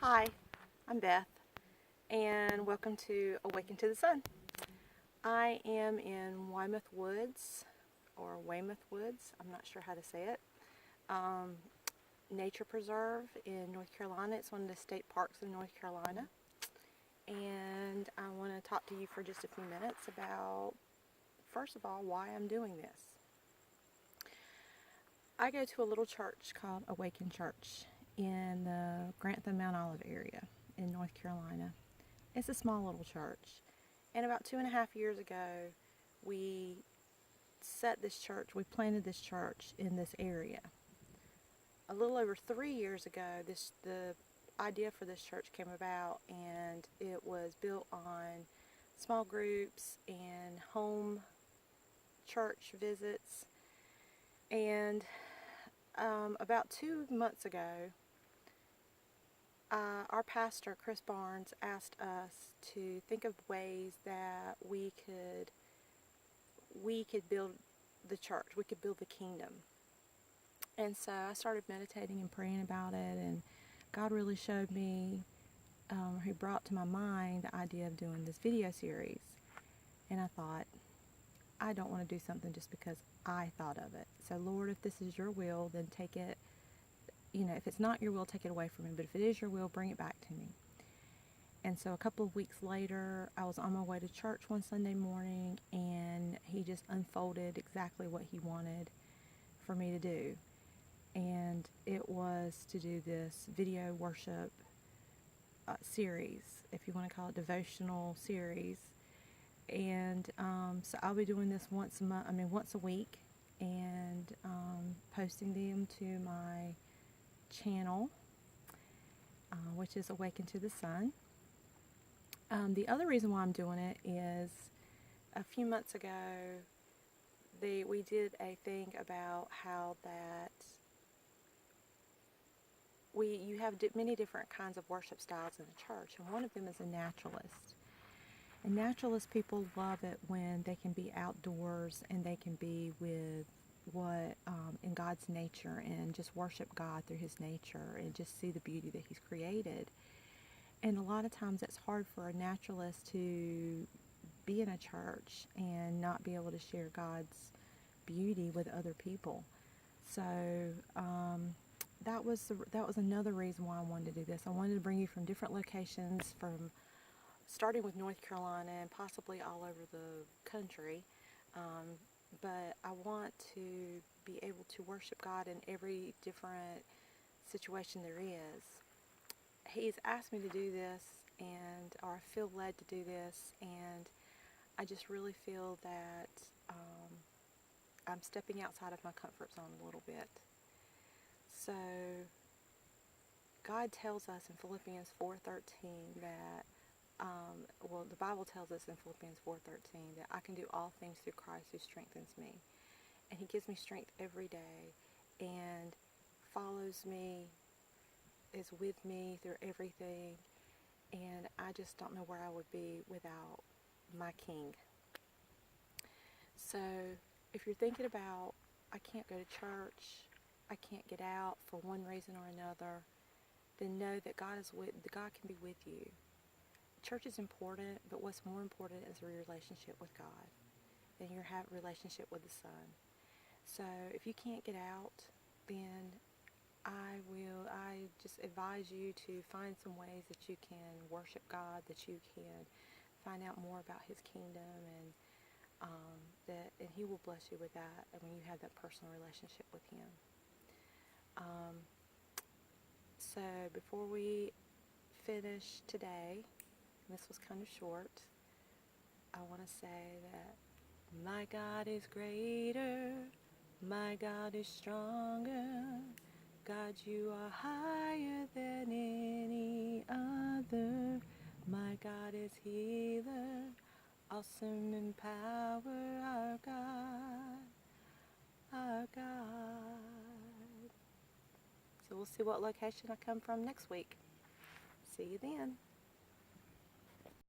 Hi, I'm Beth, and welcome to Awaken to the Sun. I am in Weymouth Woods, or Weymouth Woods, I'm not sure how to say it, Nature Preserve in North Carolina. It's one of the state parks in North Carolina, and I want to talk to you for just a few minutes about, first of all, why I'm doing this. I go to a little church called Awaken Church in the Grantham Mount Olive area in North Carolina. It's a small little church, and about 2.5 years ago we we planted this church in this area. A little over 3 years ago the idea for this church came about, and it was built on small groups and home church visits. And about 2 months ago, our pastor, Chris Barnes, asked us to think of ways that we could build the church, we could build the kingdom. And so I started meditating and praying about it, and God really showed me, He brought to my mind the idea of doing this video series. And I thought, I don't want to do something just because I thought of it. So Lord, if this is your will, then take it. If it's not your will, take it away from me. But if it is your will, bring it back to me. And so a couple of weeks later, I was on my way to church one Sunday morning, and He just unfolded exactly what He wanted for me to do. And it was to do this video worship series, if you want to call it devotional series. And so I'll be doing this once a week, and posting them to my channel, which is Awaken to the Sun. The other reason why I'm doing it is a few months ago we did a thing about how that you have many different kinds of worship styles in a church, and one of them is a naturalist. And naturalist people love it when they can be outdoors and they can be with what in God's nature, and just worship God through His nature and just see the beauty that He's created. And a lot of times it's hard for a naturalist to be in a church and not be able to share God's beauty with other people. So that was another reason why I wanted to do this. I wanted to bring you from different locations, starting with North Carolina and possibly all over the country. But I want to be able to worship God in every different situation there is. He's asked me to do this, or I feel led to do this, and I just really feel that I'm stepping outside of my comfort zone a little bit. So God tells us in Philippians 4:13 that the Bible tells us in Philippians 4:13 that I can do all things through Christ who strengthens me. And He gives me strength every day and follows me, is with me through everything. And I just don't know where I would be without my King. So if you're thinking about, I can't go to church, I can't get out for one reason or another, then know that God can be with you. Church is important, but what's more important is a relationship with God and your relationship with the Son. So if you can't get out, then I just advise you to find some ways that you can worship God, that you can find out more about His kingdom, and He will bless you with that, and when you have that personal relationship with Him. So before we finish today, this was kind of short, I want to say that my God is greater, my God is stronger, God, you are higher than any other, my God is healer, awesome in power, our God, our God. So we'll see what location I come from next week. See you then.